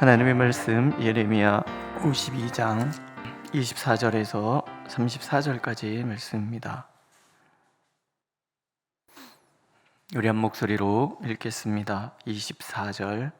하나님의 말씀 예레미야 52장 24절에서 34절까지 말씀입니다. 우리 한 목소리로 읽겠습니다. 24절.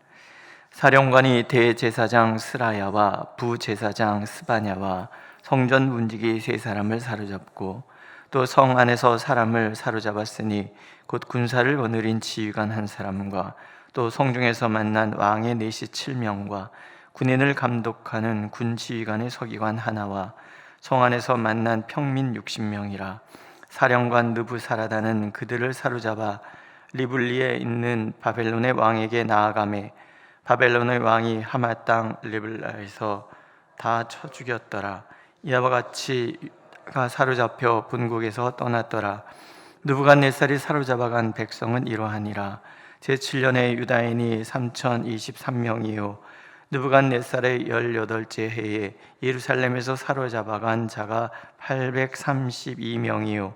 사령관이 대제사장 스라야와 부제사장 스바냐와 성전 문지기 세 사람을 사로잡고 또 성 안에서 사람을 사로잡았으니 곧 군사를 거느린 지휘관 한 사람과 또 성중에서 만난 왕의 내시 7명과 군인을 감독하는 군 지휘관의 서기관 하나와 성 안에서 만난 평민 60명이라. 사령관 느부사라다는 그들을 사로잡아 리블리에 있는 바벨론의 왕에게 나아가매 바벨론의 왕이 하마 땅 리블라에서 다 쳐 죽였더라. 이와 같이 가 사로잡혀 본국에서 떠났더라. 느부갓네살이 사로잡아간 백성은 이러하니라. 제7년에 유다인이 3023명이요 느부갓네살의 18째 해에 예루살렘에서 사로잡아간 자가 832명이요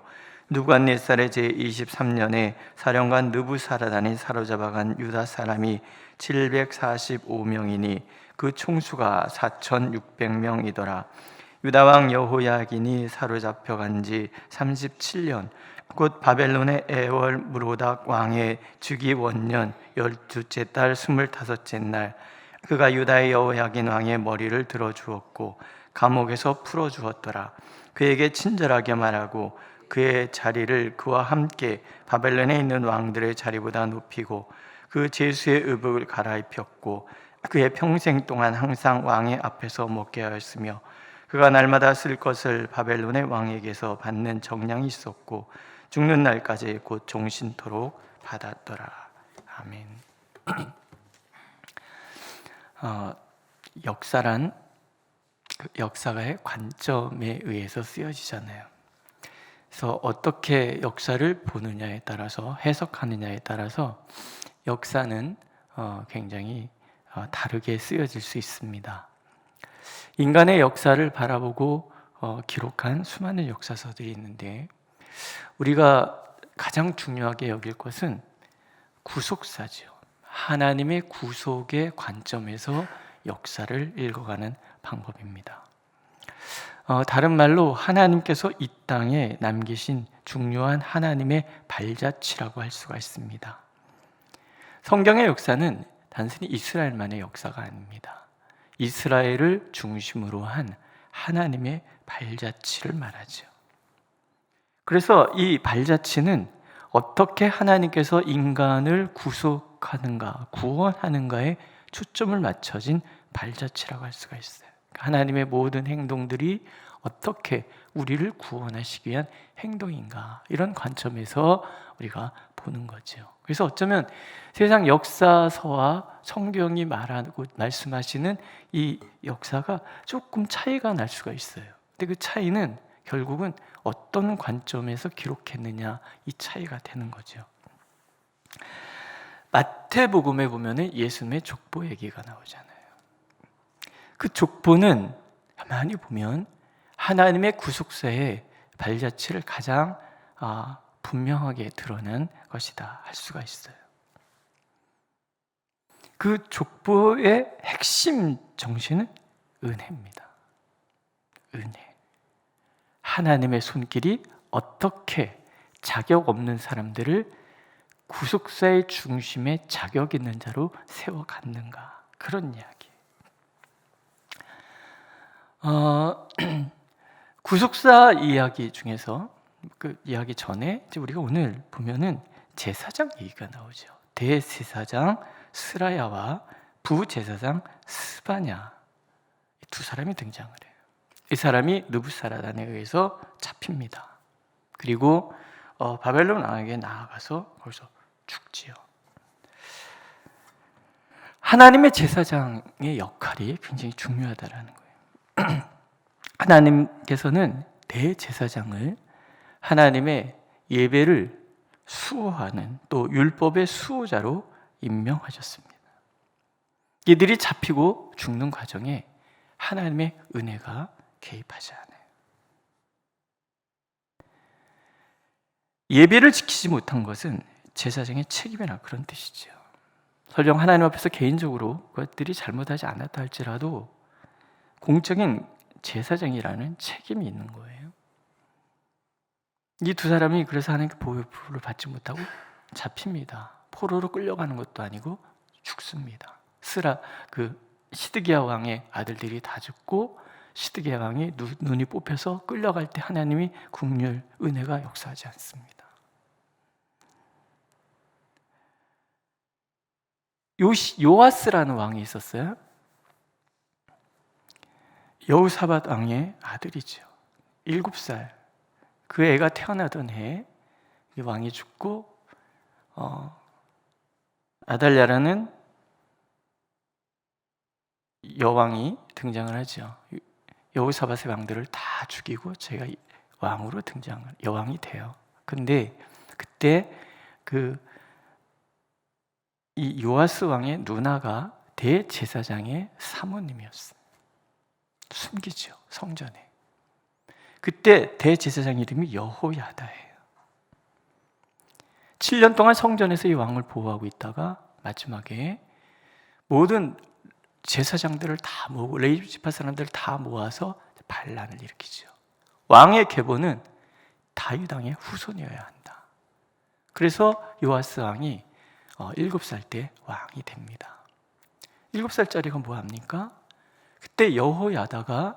느부갓네살의 제23년에 사령관 느부사라단이 사로잡아간 유다 사람이 745명이니 그 총수가 4600명이더라. 유다왕 여호야긴이 사로잡혀간 지 37년 곧 바벨론의 에월 무로닥 왕의 즉위 원년 12째 달 25째 날 그가 유다의 여호야긴 왕의 머리를 들어주었고 감옥에서 풀어주었더라. 그에게 친절하게 말하고 그의 자리를 그와 함께 바벨론에 있는 왕들의 자리보다 높이고 그 제수의 의복을 갈아입혔고 그의 평생 동안 항상 왕의 앞에서 먹게 하였으며 그가 날마다 쓸 것을 바벨론의 왕에게서 받는 정량이 있었고 죽는 날까지 곧 종신토록 받았더라. 아멘. 역사란 역사가의 관점에 의해서 쓰여지잖아요. 그래서 어떻게 역사를 보느냐에 따라서 해석하느냐에 따라서 역사는 굉장히 다르게 쓰여질 수 있습니다. 인간의 역사를 바라보고 기록한 수많은 역사서들이 있는데 우리가 가장 중요하게 여길 것은 구속사죠. 하나님의 구속의 관점에서 역사를 읽어가는 방법입니다. 다른 말로 하나님께서 이 땅에 남기신 중요한 하나님의 발자취라고 할 수가 있습니다. 성경의 역사는 단순히 이스라엘만의 역사가 아닙니다. 이스라엘을 중심으로 한 하나님의 발자취를 말하죠. 그래서 이 발자취는 어떻게 하나님께서 인간을 구속하는가, 구원하는가에 초점을 맞춰진 발자취라고 할 수가 있어요. 하나님의 모든 행동들이 어떻게 우리를 구원하시기 위한 행동인가, 이런 관점에서 우리가 보는 거죠. 그래서 어쩌면 세상 역사서와 성경이 말하고 말씀하시는 이 역사가 조금 차이가 날 수가 있어요. 근데 그 차이는 결국은 어떤 관점에서 기록했느냐, 이 차이가 되는 거죠. 마태복음에 보면은 예수님의 족보 얘기가 나오잖아요. 그 족보는 가만히 보면 하나님의 구속사의 발자취를 가장 분명하게 드러낸 것이다 할 수가 있어요. 그 족보의 핵심 정신은 은혜입니다. 은혜. 하나님의 손길이 어떻게 자격 없는 사람들을 구속사의 중심에 자격 있는 자로 세워갔는가, 그런 이야기. 구속사 이야기 중에서 그 이야기 전에 우리가 오늘 보면은 제사장 얘기가 나오죠. 대제사장 스라야와 부제사장 스바냐, 두 사람이 등장을 해요. 이 사람이 느부사라단에 의해서 잡힙니다. 그리고 바벨론 왕에게 나아가서 거기서 죽지요. 하나님의 제사장의 역할이 굉장히 중요하다라는 거예요. 하나님께서는 대제사장을 하나님의 예배를 수호하는, 또 율법의 수호자로 임명하셨습니다. 이들이 잡히고 죽는 과정에 하나님의 은혜가 개입하지 않아요. 예배를 지키지 못한 것은 제사장의 책임이라, 그런 뜻이죠. 설령 하나님 앞에서 개인적으로 그것들이 잘못하지 않았다 할지라도 공적인 제사장이라는 책임이 있는 거예요. 이 두 사람이 그래서 하나님께 보호를 받지 못하고 잡힙니다. 포로로 끌려가는 것도 아니고 죽습니다. 시드기야 왕의 아들들이 다 죽고 시드기야 왕이 눈이 뽑혀서 끌려갈 때 하나님이 긍휼 은혜가 역사하지 않습니다. 요아스라는 왕이 있었어요. 여호사밧 왕의 아들이죠. 7살 그 애가 태어나던 해에 이 왕이 죽고 아달랴라는 여왕이 등장을 하죠. 여호사밧의 왕들을 다 죽이고 제가 왕으로 여왕이 돼요. 근데 그때 이 요아스 왕의 누나가 대제사장의 사모님이었어요. 숨기죠, 성전에. 그때 대제사장 이름이 여호야다예요. 7년 동안 성전에서 이 왕을 보호하고 있다가 마지막에 모든 제사장들을 다 모으고 레위 지파 사람들을 다 모아서 반란을 일으키죠. 왕의 계보는 다윗 왕의 후손이어야 한다. 그래서 요아스 왕이 7살 때 왕이 됩니다. 7살짜리가 뭐 합니까? 그때 여호야다가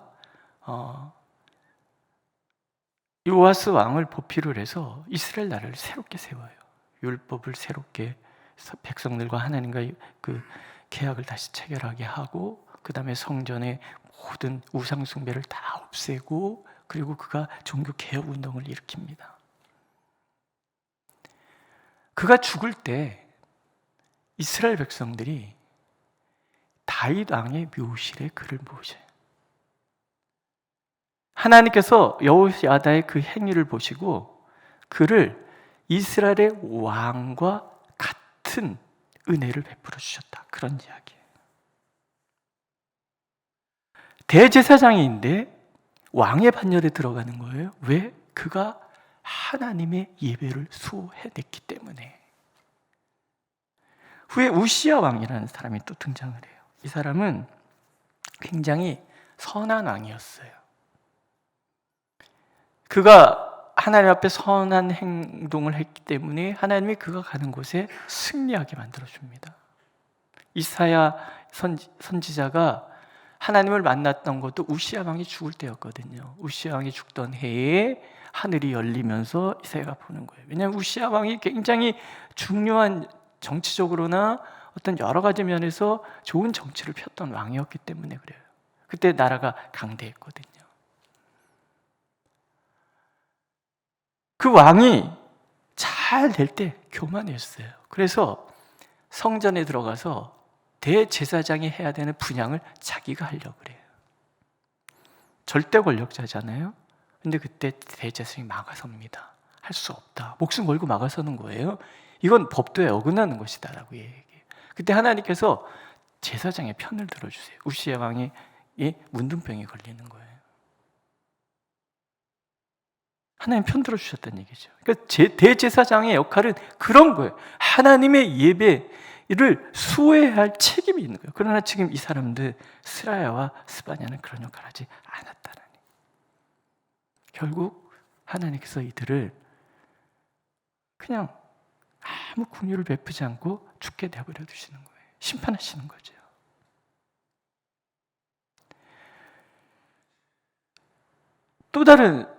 요아스 왕을 보필을 해서 이스라엘 나라를 새롭게 세워요. 율법을 새롭게 백성들과 하나님과 그 계약을 다시 체결하게 하고, 그 다음에 성전의 모든 우상 숭배를 다 없애고, 그리고 그가 종교 개혁 운동을 일으킵니다. 그가 죽을 때 이스라엘 백성들이 다윗 왕의 묘실에 그를 모셔요. 하나님께서 여호야다의 그 행위를 보시고 그를 이스라엘의 왕과 같은 은혜를 베풀어 주셨다. 그런 이야기예요. 대제사장인데 왕의 반열에 들어가는 거예요. 왜? 그가 하나님의 예배를 수호해냈기 때문에. 후에 우시야 왕이라는 사람이 또 등장을 해요. 이 사람은 굉장히 선한 왕이었어요. 그가 하나님 앞에 선한 행동을 했기 때문에 하나님이 그가 가는 곳에 승리하게 만들어줍니다. 이사야 선지자가 하나님을 만났던 것도 우시야 왕이 죽을 때였거든요. 우시야 왕이 죽던 해에 하늘이 열리면서 이사야가 보는 거예요. 왜냐하면 우시야 왕이 굉장히 중요한, 정치적으로나 어떤 여러 가지 면에서 좋은 정치를 폈던 왕이었기 때문에 그래요. 그때 나라가 강대했거든요. 그 왕이 잘 될 때 교만했어요. 그래서 성전에 들어가서 대제사장이 해야 되는 분향을 자기가 하려고 그래요. 절대 권력자잖아요. 근데 그때 대제사장이 막아섭니다. 할 수 없다. 목숨 걸고 막아서는 거예요. 이건 법도에 어긋나는 것이다라고 얘기해요. 그때 하나님께서 제사장의 편을 들어주세요. 우시야 왕이 문둥병에 걸리는 거예요. 하나님 편 들어주셨다는 얘기죠. 그러니까 대제사장의 역할은 그런 거예요. 하나님의 예배를 수호해야 할 책임이 있는 거예요. 그러나 지금 이 사람들 스라야와 스바냐는 그런 역할을 하지 않았다는 거예요. 결국 하나님께서 이들을 그냥 아무 긍휼을 베푸지 않고 죽게 내버려 두시는 거예요. 심판하시는 거죠. 또 다른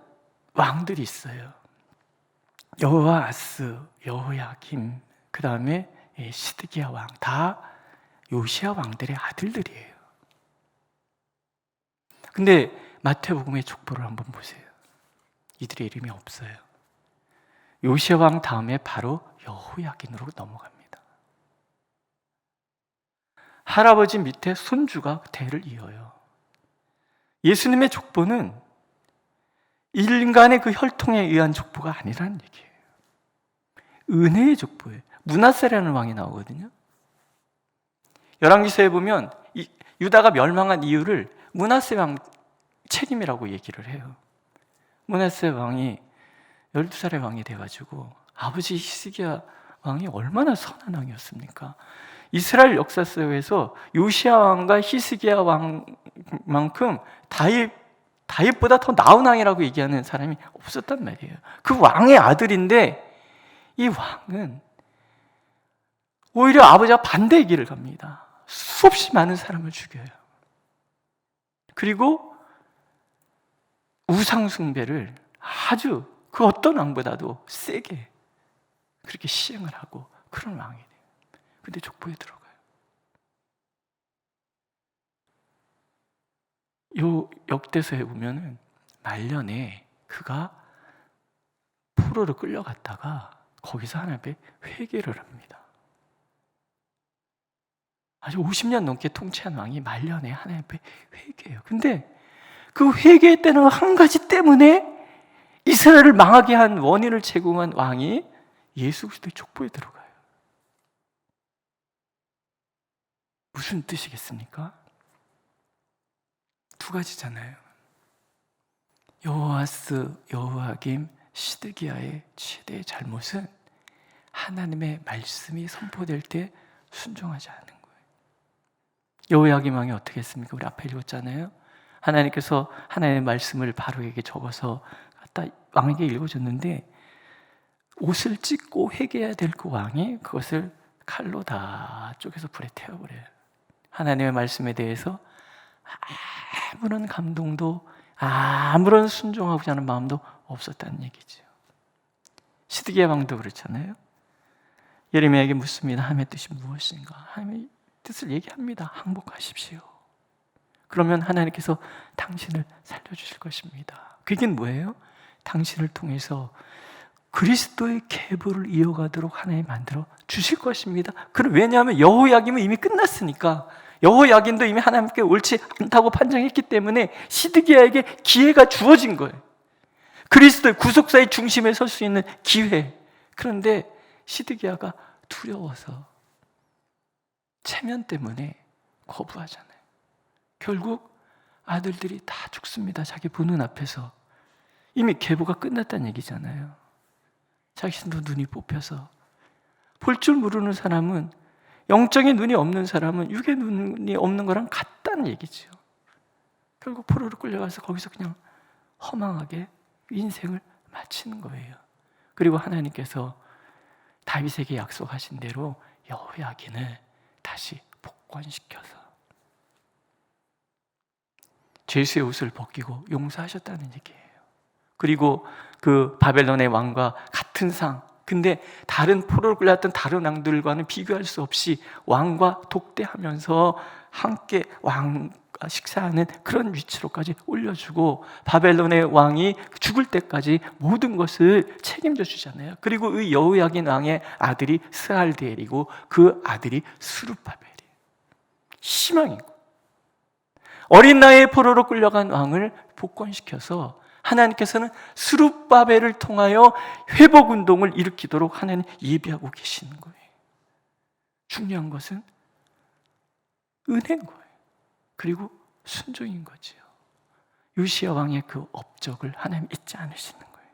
왕들이 있어요. 여호아스, 여호야김, 그 다음에 시드기야 왕, 다 요시야 왕들의 아들들이에요. 근데 마태복음의 족보를 한번 보세요. 이들의 이름이 없어요. 요시야 왕 다음에 바로 여호야긴으로 넘어갑니다. 할아버지 밑에 손주가 대를 이어요. 예수님의 족보는 인간의 그 혈통에 의한 족보가 아니라는 얘기예요. 은혜의 족보예요. 므낫세라는 왕이 나오거든요. 열왕기서에 보면 유다가 멸망한 이유를 므낫세 왕 책임이라고 얘기를 해요. 므낫세 왕이 12살의 왕이 돼가지고 아버지 히스기야 왕이 얼마나 선한 왕이었습니까? 이스라엘 역사 속에서 요시야 왕과 히스기야 왕만큼 다윗보다 더 나은 왕이라고 얘기하는 사람이 없었단 말이에요. 그 왕의 아들인데 이 왕은 오히려 아버지와 반대의 길을 갑니다. 수없이 많은 사람을 죽여요. 그리고 우상 숭배를 아주 그 어떤 왕보다도 세게 그렇게 시행을 하고 그런 왕이 돼요. 근데 족보에 들어가요. 요 역대서에 보면은 말년에 그가 포로로 끌려갔다가 거기서 하나님 앞에 회개를 합니다. 아주 50년 넘게 통치한 왕이 말년에 하나님 앞에 회개해요. 근데 그 회개했다는 한 가지 때문에 이스라엘을 망하게 한 원인을 제공한 왕이 예수 그리스도의 족보에 들어가요. 무슨 뜻이겠습니까? 두 가지잖아요. 여호아스, 여호야김, 시드기야의 최대의 잘못은 하나님의 말씀이 선포될 때 순종하지 않는 거예요. 여호야김 왕이 어떻게 했습니까? 우리 앞에 읽었잖아요. 하나님께서 하나님의 말씀을 바로에게 적어서 갖다 왕에게 읽어줬는데 옷을 찢고 회개해야 될 그 왕이 그것을 칼로 다 쪼개서 불에 태워버려요. 하나님의 말씀에 대해서 아무런 감동도 아무런 순종하고자 하는 마음도 없었다는 얘기죠. 시드기야 왕도 그렇잖아요. 예레미야에게 묻습니다. 하나님의 뜻이 무엇인가? 하나님의 뜻을 얘기합니다. 항복하십시오. 그러면 하나님께서 당신을 살려주실 것입니다. 그게 뭐예요? 당신을 통해서 그리스도의 계보를 이어가도록 하나님 만들어 주실 것입니다. 왜냐하면 여호야김은 이미 끝났으니까. 여호야김도 이미 하나님께 옳지 않다고 판정했기 때문에 시드기야에게 기회가 주어진 거예요. 그리스도의 구속사의 중심에 설 수 있는 기회. 그런데 시드기야가 두려워서 체면 때문에 거부하잖아요. 결국 아들들이 다 죽습니다. 자기 보는 앞에서. 이미 계보가 끝났다는 얘기잖아요. 자신도 눈이 뽑혀서. 볼 줄 모르는 사람은, 영적인 눈이 없는 사람은 육의 눈이 없는 거랑 같다는 얘기죠. 결국 포로로 끌려가서 거기서 그냥 허망하게 인생을 마치는 거예요. 그리고 하나님께서 다윗에게 약속하신 대로 여호야긴을 다시 복권시켜서 죄수의 옷을 벗기고 용서하셨다는 얘기예요. 그리고 그 바벨론의 왕과 같은 상, 근데 다른 포로를 끌려왔던 다른 왕들과는 비교할 수 없이 왕과 독대하면서 함께 왕과 식사하는 그런 위치로까지 올려주고 바벨론의 왕이 죽을 때까지 모든 것을 책임져 주잖아요. 그리고 이 여호야긴 왕의 아들이 스알디엘이고 그 아들이 스룹바벨이에요. 희망이고 어린 나이에 포로로 끌려간 왕을 복권시켜서 하나님께서는 스룹바벨을 통하여 회복운동을 일으키도록 하나님 예비하고 계시는 거예요. 중요한 것은 은혜인 거예요. 그리고 순종인 거지요. 요시야 왕의 그 업적을 하나님 잊지 않으시는 거예요.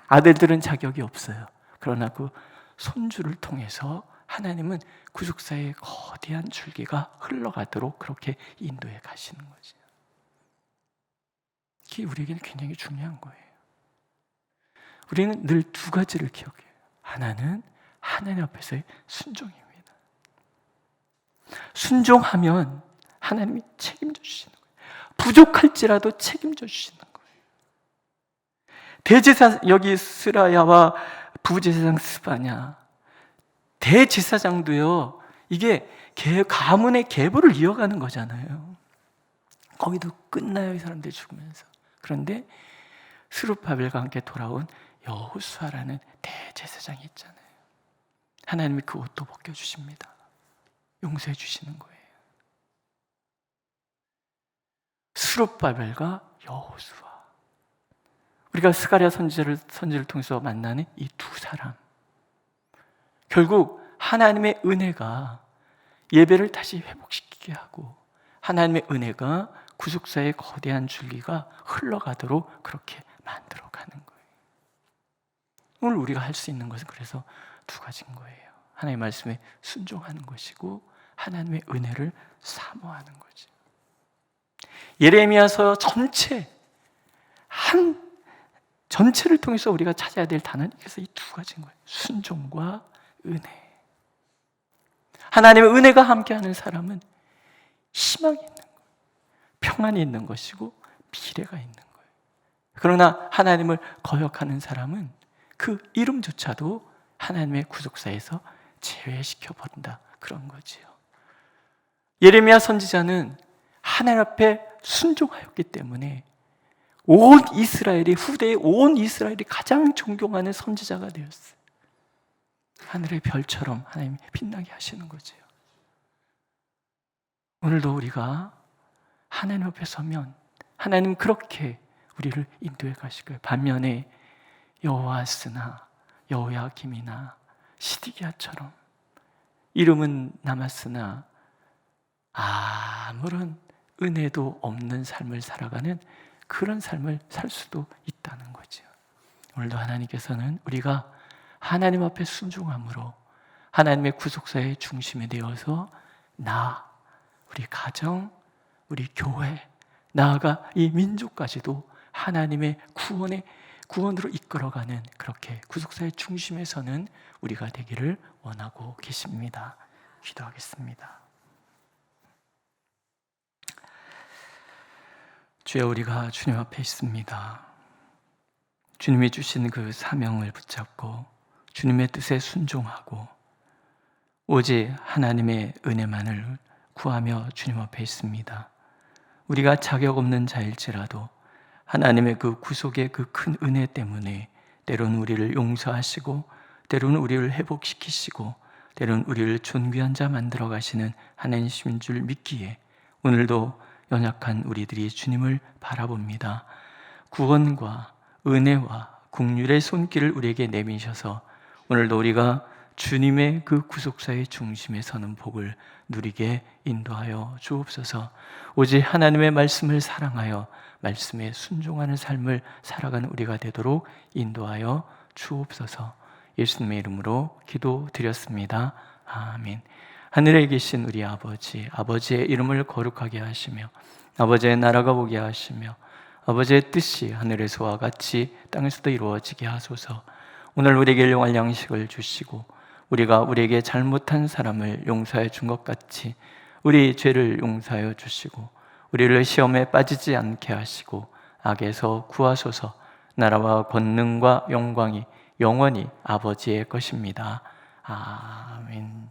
아들들은 자격이 없어요. 그러나 그 손주를 통해서 하나님은 구속사의 거대한 줄기가 흘러가도록 그렇게 인도해 가시는 거죠. 이게 우리에게는 굉장히 중요한 거예요. 우리는 늘 두 가지를 기억해요. 하나는 하나님 앞에서의 순종입니다. 순종하면 하나님이 책임져 주시는 거예요. 부족할지라도 책임져 주시는 거예요. 대제사 여기 스라야와 부제사장 스바냐, 대제사장도요. 이게 가문의 계보를 이어가는 거잖아요. 거기도 끝나요, 이 사람들이 죽으면서. 그런데 스룹바벨과 함께 돌아온 여호수아라는 대제사장이 있잖아요. 하나님이 그 옷도 벗겨주십니다. 용서해 주시는 거예요. 스룹바벨과 여호수아. 우리가 스가랴 선지를 통해서 만나는 이 두 사람. 결국 하나님의 은혜가 예배를 다시 회복시키게 하고 하나님의 은혜가 구속사의 거대한 줄기가 흘러가도록 그렇게 만들어가는 거예요. 오늘 우리가 할 수 있는 것은 그래서 두 가지인 거예요. 하나님의 말씀에 순종하는 것이고 하나님의 은혜를 사모하는 거지. 예레미야서 전체를 통해서 우리가 찾아야 될 단어는 그래서 이 두 가지인 거예요. 순종과 은혜. 하나님의 은혜가 함께하는 사람은 희망이 있는 거예요. 평안이 있는 것이고 미래가 있는 거예요. 그러나 하나님을 거역하는 사람은 그 이름조차도 하나님의 구속사에서 제외시켜 버린다, 그런 거지요. 예레미야 선지자는 하나님 앞에 순종하였기 때문에 온 이스라엘이, 후대의 온 이스라엘이 가장 존경하는 선지자가 되었어요. 하늘의 별처럼 하나님이 빛나게 하시는 거죠. 오늘도 우리가 하나님 앞에 서면 하나님 그렇게 우리를 인도해 가실 거예요. 반면에 여호아스나 여호야김이나 시드기야처럼 이름은 남았으나 아무런 은혜도 없는 삶을 살아가는 그런 삶을 살 수도 있다는 거죠. 오늘도 하나님께서는 우리가 하나님 앞에 순종함으로 하나님의 구속사의 중심이 되어서 우리 가정, 우리 교회, 나아가 이 민족까지도 하나님의 구원으로 이끌어가는 그렇게 구속사의 중심에 서는 우리가 되기를 원하고 계십니다. 기도하겠습니다. 주여, 우리가 주님 앞에 있습니다. 주님이 주신 그 사명을 붙잡고 주님의 뜻에 순종하고 오직 하나님의 은혜만을 구하며 주님 앞에 있습니다. 우리가 자격 없는 자일지라도 하나님의 그 구속의 그 큰 은혜 때문에 때로는 우리를 용서하시고 때로는 우리를 회복시키시고 때로는 우리를 존귀한 자 만들어 가시는 하나님이신 줄 믿기에 오늘도 연약한 우리들이 주님을 바라봅니다. 구원과 은혜와 긍휼의 손길을 우리에게 내미셔서 오늘도 우리가 주님의 그 구속사의 중심에 서는 복을 누리게 인도하여 주옵소서. 오직 하나님의 말씀을 사랑하여 말씀에 순종하는 삶을 살아가는 우리가 되도록 인도하여 주옵소서. 예수님의 이름으로 기도드렸습니다. 아멘. 하늘에 계신 우리 아버지, 아버지의 이름을 거룩하게 하시며 아버지의 나라가 오게 하시며 아버지의 뜻이 하늘에서와 같이 땅에서도 이루어지게 하소서. 오늘 우리에게 일용할 양식을 주시고 우리가 우리에게 잘못한 사람을 용서해 준 것 같이 우리 죄를 용서하여 주시고 우리를 시험에 빠지지 않게 하시고 악에서 구하소서. 나라와 권능과 영광이 영원히 아버지의 것입니다. 아멘.